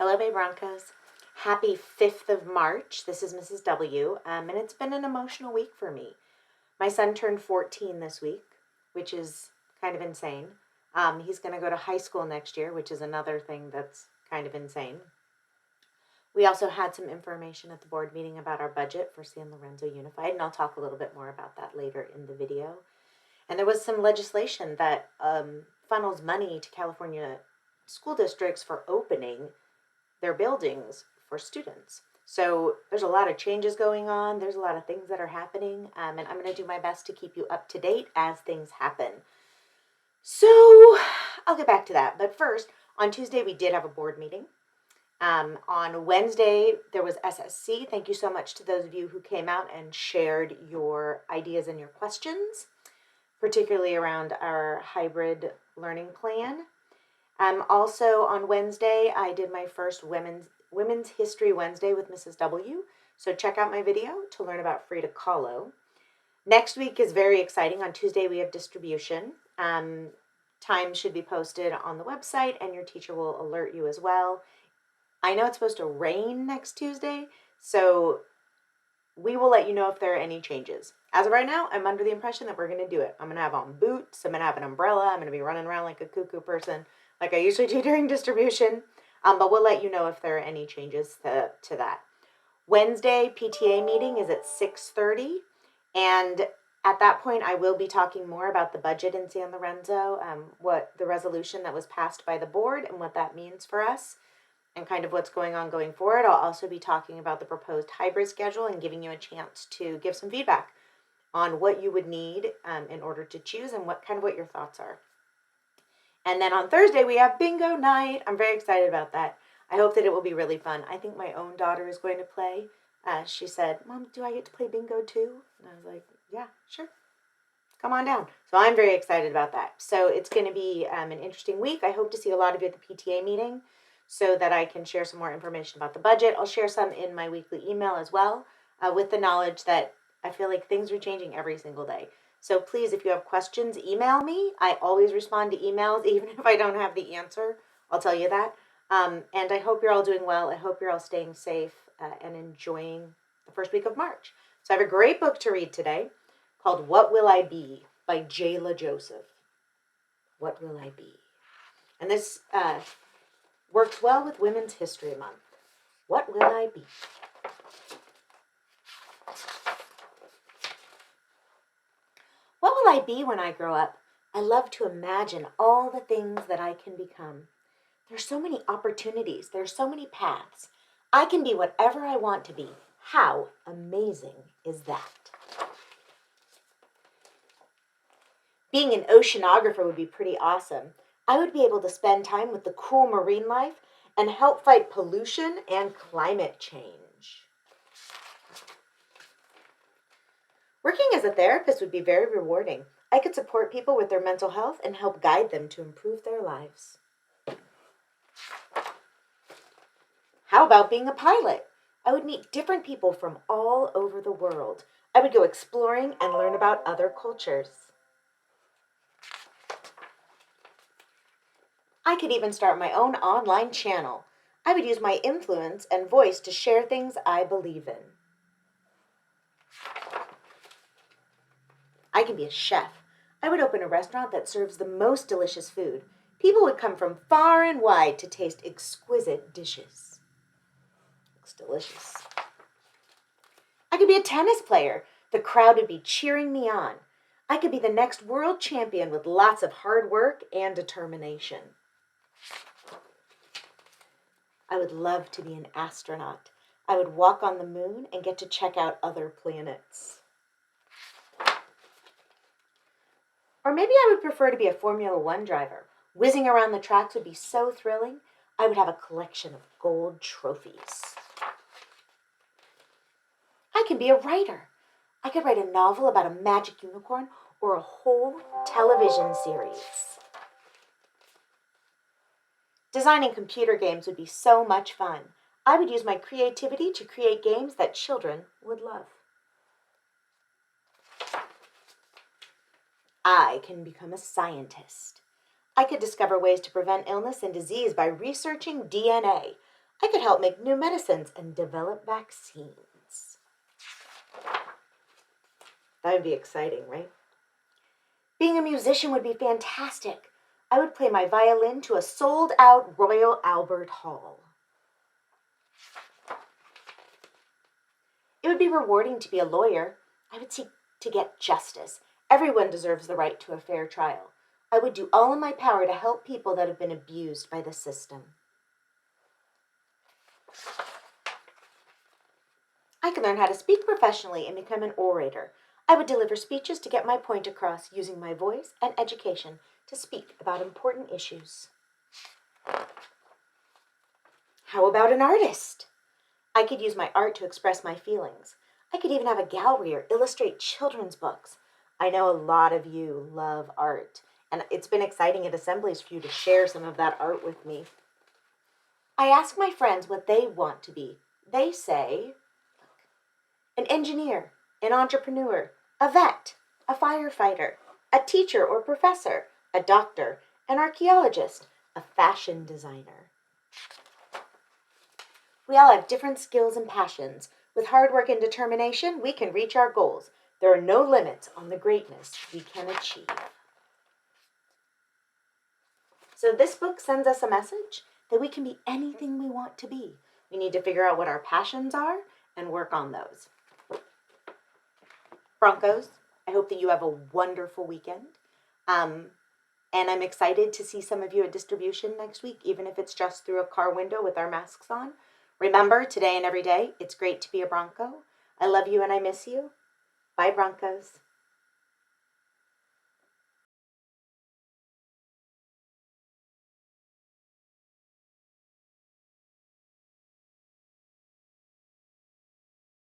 Hello, Bay Broncos. Happy 5th of March. This is Mrs. W, and it's been an emotional week for me. My son turned 14 this week, which is kind of insane. He's going to go to high school next year, which is another thing that's kind of insane. We also had some information at the board meeting about our budget for San Lorenzo Unified, and I'll talk a little bit more about that later in the video. And there was some legislation that funnels money to California school districts for opening their buildings for students. So there's a lot of changes going on. There's a lot of things that are happening, and I'm going to do my best to keep you up to date as things happen. So I'll get back to that. But first, on Tuesday, we did have a board meeting. On Wednesday, there was SSC. Thank you so much to those of you who came out and shared your ideas and your questions, particularly around our hybrid learning plan. Also on Wednesday, I did my first Women's History Wednesday with Mrs. W. So check out my video to learn about Frida Kahlo. Next week is very exciting. On Tuesday, we have distribution. Time should be posted on the website, and your teacher will alert you as well. I know it's supposed to rain next Tuesday, so we will let you know if there are any changes. As of right now, I'm under the impression that we're going to do it. I'm going to have on boots. I'm going to have an umbrella. I'm going to be running around like a cuckoo person, like I usually do during distribution. But we'll let you know if there are any changes to that. Wednesday PTA meeting is at 6:30, and at that point I will be talking more about the budget in San Lorenzo, what the resolution that was passed by the board and what that means for us, and kind of what's going on going forward. I'll also be talking about the proposed hybrid schedule and giving you a chance to give some feedback on what you would need in order to choose and what your thoughts are. And then on Thursday, we have bingo night. I'm very excited about that. I hope that it will be really fun. I think my own daughter is going to play. She said, "Mom, do I get to play bingo too?" And I was like, "Yeah, sure. Come on down." So I'm very excited about that. So it's going to be an interesting week. I hope to see a lot of you at the PTA meeting so that I can share some more information about the budget. I'll share some in my weekly email as well, with the knowledge that I feel like things are changing every single day. So please, if you have questions, email me. I always respond to emails, even if I don't have the answer. I'll tell you that. And I hope you're all doing well. I hope you're all staying safe and enjoying the first week of March. So I have a great book to read today called What Will I Be by Jayla Joseph. What Will I Be? And this works well with Women's History Month. What will I be? What will I be when I grow up? I love to imagine all the things that I can become. There's so many opportunities. There's so many paths. I can be whatever I want to be. How amazing is that? Being an oceanographer would be pretty awesome. I would be able to spend time with the cool marine life and help fight pollution and climate change. Working as a therapist would be very rewarding. I could support people with their mental health and help guide them to improve their lives. How about being a pilot? I would meet different people from all over the world. I would go exploring and learn about other cultures. I could even start my own online channel. I would use my influence and voice to share things I believe in. I can be a chef. I would open a restaurant that serves the most delicious food. People would come from far and wide to taste exquisite dishes. Looks delicious. I could be a tennis player. The crowd would be cheering me on. I could be the next world champion with lots of hard work and determination. I would love to be an astronaut. I would walk on the moon and get to check out other planets. Or maybe I would prefer to be a Formula One driver. Whizzing around the tracks would be so thrilling. I would have a collection of gold trophies. I can be a writer. I could write a novel about a magic unicorn or a whole television series. Designing computer games would be so much fun. I would use my creativity to create games that children would love. I can become a scientist. I could discover ways to prevent illness and disease by researching DNA. I could help make new medicines and develop vaccines. That would be exciting, right? Being a musician would be fantastic. I would play my violin to a sold-out Royal Albert Hall. It would be rewarding to be a lawyer. I would seek to get justice. Everyone deserves the right to a fair trial. I would do all in my power to help people that have been abused by the system. I could learn how to speak professionally and become an orator. I would deliver speeches to get my point across using my voice and education to speak about important issues. How about an artist? I could use my art to express my feelings. I could even have a gallery or illustrate children's books. I know a lot of you love art, and it's been exciting at assemblies for you to share some of that art with me. I ask my friends what they want to be. They say an engineer, an entrepreneur, a vet, a firefighter, a teacher or professor, a doctor, an archaeologist, a fashion designer. We all have different skills and passions. With hard work and determination, we can reach our goals. There are no limits on the greatness we can achieve. So this book sends us a message that we can be anything we want to be. We need to figure out what our passions are and work on those. Broncos, I hope that you have a wonderful weekend. And I'm excited to see some of you at distribution next week, even if it's just through a car window with our masks on. Remember, today and every day, it's great to be a Bronco. I love you and I miss you. Bye, Broncos.